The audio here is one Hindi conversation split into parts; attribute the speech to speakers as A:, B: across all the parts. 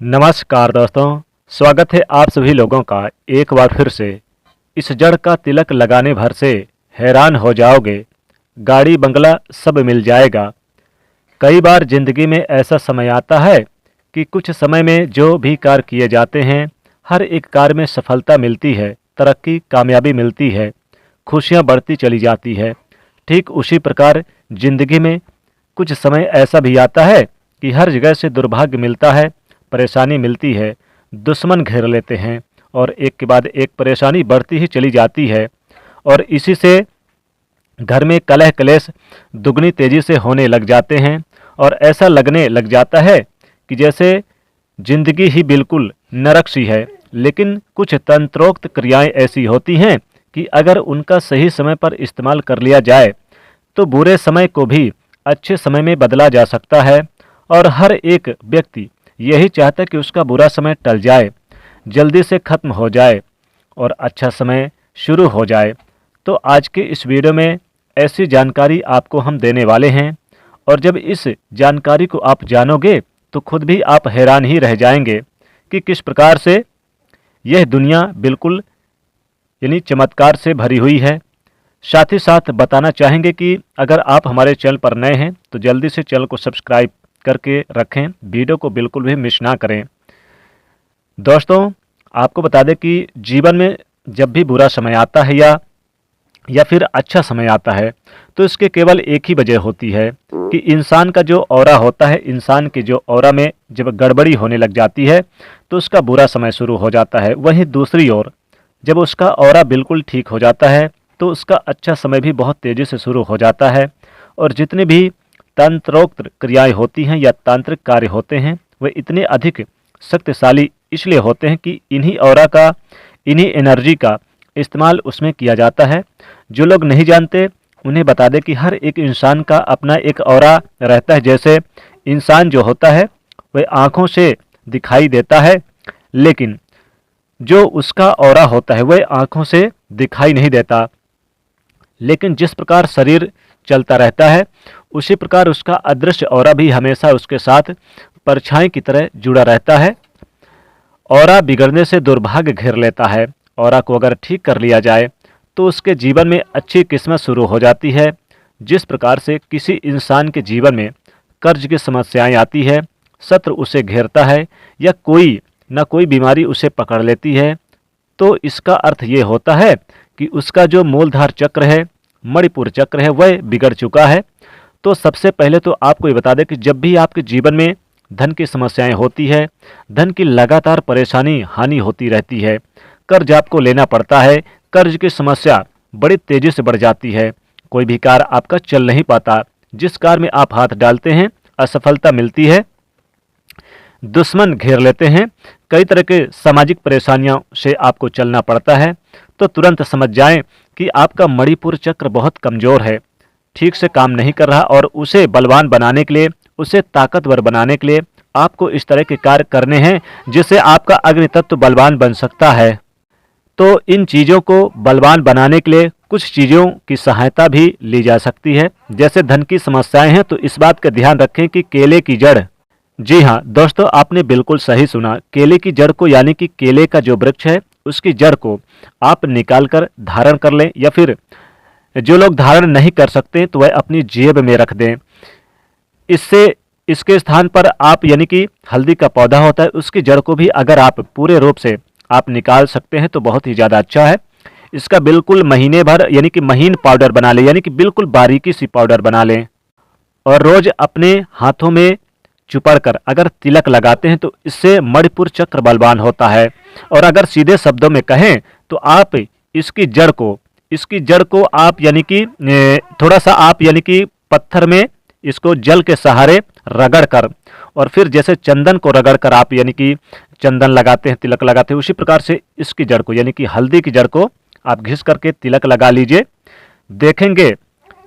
A: नमस्कार दोस्तों, स्वागत है आप सभी लोगों का एक बार फिर से। इस जड़ का तिलक लगाने भर से हैरान हो जाओगे, गाड़ी बंगला सब मिल जाएगा। कई बार जिंदगी में ऐसा समय आता है कि कुछ समय में जो भी कार्य किए जाते हैं, हर एक कार्य में सफलता मिलती है, तरक्की कामयाबी मिलती है, खुशियाँ बढ़ती चली जाती है। ठीक उसी प्रकार जिंदगी में कुछ समय ऐसा भी आता है कि हर जगह से दुर्भाग्य मिलता है, परेशानी मिलती है, दुश्मन घेर लेते हैं और एक के बाद एक परेशानी बढ़ती ही चली जाती है। और इसी से घर में कलह क्लेश दुगनी तेजी से होने लग जाते हैं और ऐसा लगने लग जाता है कि जैसे जिंदगी ही बिल्कुल नरक सी है। लेकिन कुछ तंत्रोक्त क्रियाएं ऐसी होती हैं कि अगर उनका सही समय पर इस्तेमाल कर लिया जाए तो बुरे समय को भी अच्छे समय में बदला जा सकता है। और हर एक व्यक्ति यही चाहता है कि उसका बुरा समय टल जाए, जल्दी से खत्म हो जाए और अच्छा समय शुरू हो जाए। तो आज के इस वीडियो में ऐसी जानकारी आपको हम देने वाले हैं और जब इस जानकारी को आप जानोगे तो खुद भी आप हैरान ही रह जाएंगे कि किस प्रकार से यह दुनिया बिल्कुल यानी चमत्कार से भरी हुई है। साथ ही साथ बताना चाहेंगे कि अगर आप हमारे चैनल पर नए हैं तो जल्दी से चैनल को सब्सक्राइब करके रखें, वीडियो को बिल्कुल भी मिस ना करें। दोस्तों, आपको बता दें कि जीवन में जब भी बुरा समय आता है या फिर अच्छा समय आता है तो इसके केवल एक ही वजह होती है कि इंसान का जो ऑरा होता है, इंसान के जो ऑरा में जब गड़बड़ी होने लग जाती है तो उसका बुरा समय शुरू हो जाता है। वहीं दूसरी ओर जब उसका ऑरा बिल्कुल ठीक हो जाता है तो उसका अच्छा समय भी बहुत तेज़ी से शुरू हो जाता है। और जितने भी तंत्रोक्त क्रियाएं होती हैं या तांत्रिक कार्य होते हैं वे इतने अधिक शक्तिशाली इसलिए होते हैं कि इन्हीं ऑरा का, इन्हीं एनर्जी का इस्तेमाल उसमें किया जाता है। जो लोग नहीं जानते उन्हें बता दें कि हर एक इंसान का अपना एक ऑरा रहता है। जैसे इंसान जो होता है वह आँखों से दिखाई देता है, लेकिन जो उसका ऑरा होता है वह आँखों से दिखाई नहीं देता। लेकिन जिस प्रकार शरीर चलता रहता है उसी प्रकार उसका अदृश्य ऑरा भी हमेशा उसके साथ परछाई की तरह जुड़ा रहता है। ऑरा बिगड़ने से दुर्भाग्य घेर लेता है। ऑरा को अगर ठीक कर लिया जाए तो उसके जीवन में अच्छी किस्मत शुरू हो जाती है। जिस प्रकार से किसी इंसान के जीवन में कर्ज की समस्याएं आती है, शत्रु उसे घेरता है या कोई ना कोई बीमारी उसे पकड़ लेती है, तो इसका अर्थ ये होता है कि उसका जो मूलधार चक्र है, मणिपुर चक्र है, वह बिगड़ चुका है। तो सबसे पहले तो आपको ये बता दें कि जब भी आपके जीवन में धन की समस्याएं होती है, धन की लगातार परेशानी हानि होती रहती है, कर्ज आपको लेना पड़ता है, कर्ज की समस्या बड़ी तेजी से बढ़ जाती है, कोई भी कार्य आपका चल नहीं पाता, जिस कार्य में आप हाथ डालते हैं असफलता मिलती है, दुश्मन घेर लेते हैं, कई तरह के सामाजिक परेशानियों से आपको चलना पड़ता है, तो तुरंत समझ जाएं कि आपका मणिपुर चक्र बहुत कमज़ोर है, ठीक से काम नहीं कर रहा और उसे बलवान बनाने के लिए, उसे ताकतवर बनाने के लिए आपको इस तरह के कार्य करने हैं जिससे आपका अग्नि तत्व बलवान बन सकता है। तो इन चीज़ों को बलवान बनाने के लिए कुछ चीज़ों की सहायता भी ली जा सकती है। जैसे धन की समस्याएं हैं तो इस बात का ध्यान रखें कि केले की जड़, जी हाँ दोस्तों, आपने बिल्कुल सही सुना, केले की जड़ को यानी कि केले का जो वृक्ष है उसकी जड़ को आप निकाल कर धारण कर लें, या फिर जो लोग धारण नहीं कर सकते तो वह अपनी जेब में रख दें। इससे इसके स्थान पर आप यानी कि हल्दी का पौधा होता है उसकी जड़ को भी अगर आप पूरे रूप से आप निकाल सकते हैं तो बहुत ही ज़्यादा अच्छा है। इसका बिल्कुल महीने भर यानी कि महीन पाउडर बना लें, यानी कि बिल्कुल बारीकी सी पाउडर बना लें और रोज़ अपने हाथों में चुपड़ कर अगर तिलक लगाते हैं तो इससे मणिपुर चक्र बलवान होता है। और अगर सीधे शब्दों में कहें तो आप इसकी जड़ को आप यानी कि थोड़ा सा आप यानी कि पत्थर में इसको जल के सहारे रगड़ कर, और फिर जैसे चंदन को रगड़ कर आप यानी कि चंदन लगाते हैं, तिलक लगाते हैं, उसी प्रकार से इसकी जड़ को यानी कि हल्दी की जड़ को आप घिस करके तिलक लगा लीजिए। देखेंगे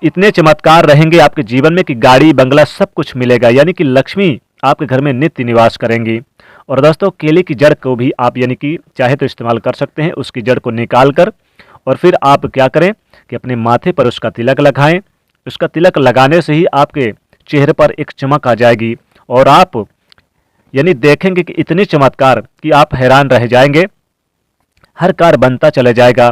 A: इतने चमत्कार रहेंगे आपके जीवन में कि गाड़ी बंगला सब कुछ मिलेगा, यानी कि लक्ष्मी आपके घर में नित्य निवास करेंगी। और दोस्तों, केले की जड़ को भी आप यानी कि चाहे तो इस्तेमाल कर सकते हैं, उसकी जड़ को निकाल कर और फिर आप क्या करें कि अपने माथे पर उसका तिलक लगाएं। उसका तिलक लगाने से ही आपके चेहरे पर एक चमक आ जाएगी और आप यानी देखेंगे कि इतने चमत्कार कि आप हैरान रह जाएंगे। हर कार्य बनता चला जाएगा।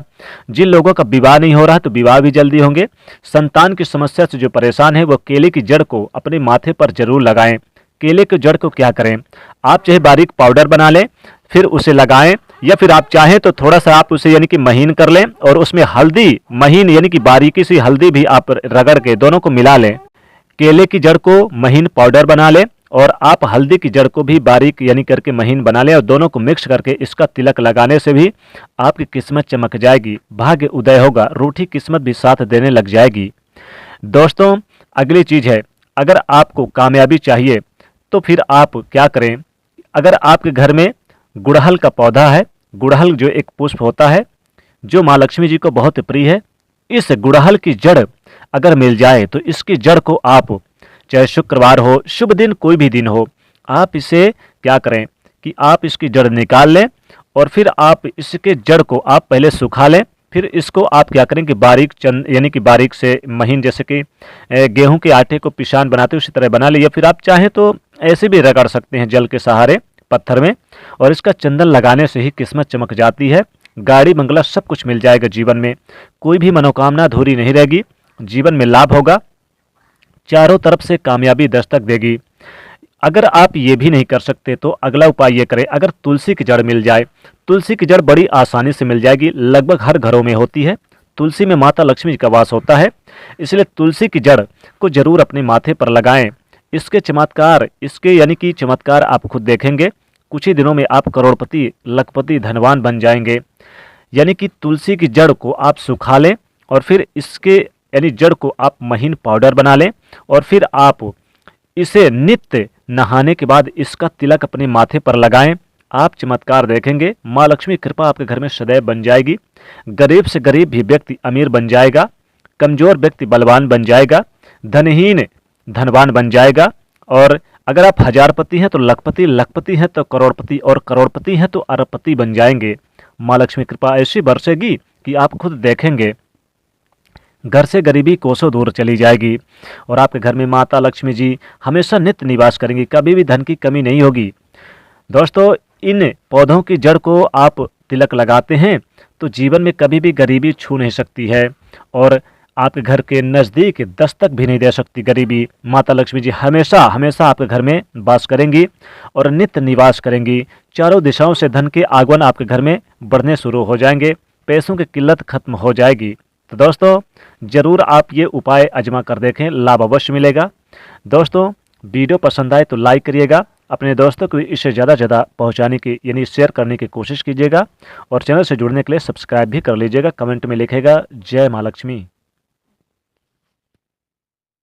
A: जिन लोगों का विवाह नहीं हो रहा तो विवाह भी जल्दी होंगे। संतान की समस्या से जो परेशान है वो केले की जड़ को अपने माथे पर जरूर लगाएं। केले की जड़ को क्या करें, आप चाहे बारीक पाउडर बना लें फिर उसे लगाएं, या फिर आप चाहें तो थोड़ा सा आप उसे यानी कि महीन कर लें और उसमें हल्दी महीन यानी कि बारीकी सी हल्दी भी आप रगड़ के दोनों को मिला लें। केले की जड़ को महीन पाउडर बना लें और आप हल्दी की जड़ को भी बारीक यानी करके महीन बना लें और दोनों को मिक्स करके इसका तिलक लगाने से भी आपकी किस्मत चमक जाएगी, भाग्य उदय होगा, रूठी किस्मत भी साथ देने लग जाएगी। दोस्तों अगली चीज है, अगर आपको कामयाबी चाहिए तो फिर आप क्या करें, अगर आपके घर में गुड़हल का पौधा है, गुड़हल जो एक पुष्प होता है जो माँ लक्ष्मी जी को बहुत प्रिय है, इस गुड़हल की जड़ अगर मिल जाए तो इसकी जड़ को आप चाहे शुक्रवार हो, शुभ दिन कोई भी दिन हो, आप इसे क्या करें कि आप इसकी जड़ निकाल लें और फिर आप इसके जड़ को आप पहले सुखा लें। फिर इसको आप क्या करें कि बारीक यानी कि बारीक से महीन, जैसे कि गेहूं के आटे को पिसान बनाते उसी तरह बना ले, या फिर आप चाहें तो ऐसे भी रगड़ सकते हैं जल के सहारे पत्थर में, और इसका चंदन लगाने से ही किस्मत चमक जाती है। गाड़ी बंगला सब कुछ मिल जाएगा जीवन में, कोई भी मनोकामना अधूरी नहीं रहेगी, जीवन में लाभ होगा, चारों तरफ से कामयाबी दस्तक देगी। अगर आप ये भी नहीं कर सकते तो अगला उपाय ये करें, अगर तुलसी की जड़ मिल जाए, तुलसी की जड़ बड़ी आसानी से मिल जाएगी, लगभग हर घरों में होती है। तुलसी में माता लक्ष्मी जी का वास होता है, इसलिए तुलसी की जड़ को जरूर अपने माथे पर लगाएं। इसके चमत्कार, इसके यानी कि चमत्कार आप खुद देखेंगे। कुछ ही दिनों में आप करोड़पति, लखपति, धनवान बन जाएंगे। यानी कि तुलसी की जड़ को आप सुखा लें और फिर इसके यानी जड़ को आप महीन पाउडर बना लें और फिर आप इसे नित्य नहाने के बाद इसका तिलक अपने माथे पर लगाएं। आप चमत्कार देखेंगे, माँ लक्ष्मी कृपा आपके घर में सदैव बन जाएगी। गरीब से गरीब भी व्यक्ति अमीर बन जाएगा, कमजोर व्यक्ति बलवान बन जाएगा, धनहीन धनवान बन जाएगा, और अगर आप हजारपति हैं तो लखपति, लखपति हैं तो करोड़पति, और करोड़पति हैं तो अरबपति बन जाएंगे। माँ लक्ष्मी कृपा ऐसी बरसेगी कि आप खुद देखेंगे, घर से गरीबी कोसों दूर चली जाएगी और आपके घर में माता लक्ष्मी जी हमेशा नित्य निवास करेंगी, कभी भी धन की कमी नहीं होगी। दोस्तों इन पौधों की जड़ को आप तिलक लगाते हैं तो जीवन में कभी भी गरीबी छू नहीं सकती है और आपके घर के नज़दीक दस्तक भी नहीं दे सकती गरीबी। माता लक्ष्मी जी हमेशा हमेशा आपके घर में वास करेंगी और नित्य निवास करेंगी। चारों दिशाओं से धन के आगमन आपके घर में बढ़ने शुरू हो जाएंगे, पैसों की किल्लत खत्म हो जाएगी। तो दोस्तों ज़रूर आप ये उपाय आजमा कर देखें, लाभ अवश्य मिलेगा। दोस्तों वीडियो पसंद आए तो लाइक करिएगा, अपने दोस्तों को इसे ज़्यादा से ज़्यादा पहुंचाने की यानी शेयर करने की कोशिश कीजिएगा और चैनल से जुड़ने के लिए सब्सक्राइब भी कर लीजिएगा। कमेंट में लिखेगा जय माँ लक्ष्मी।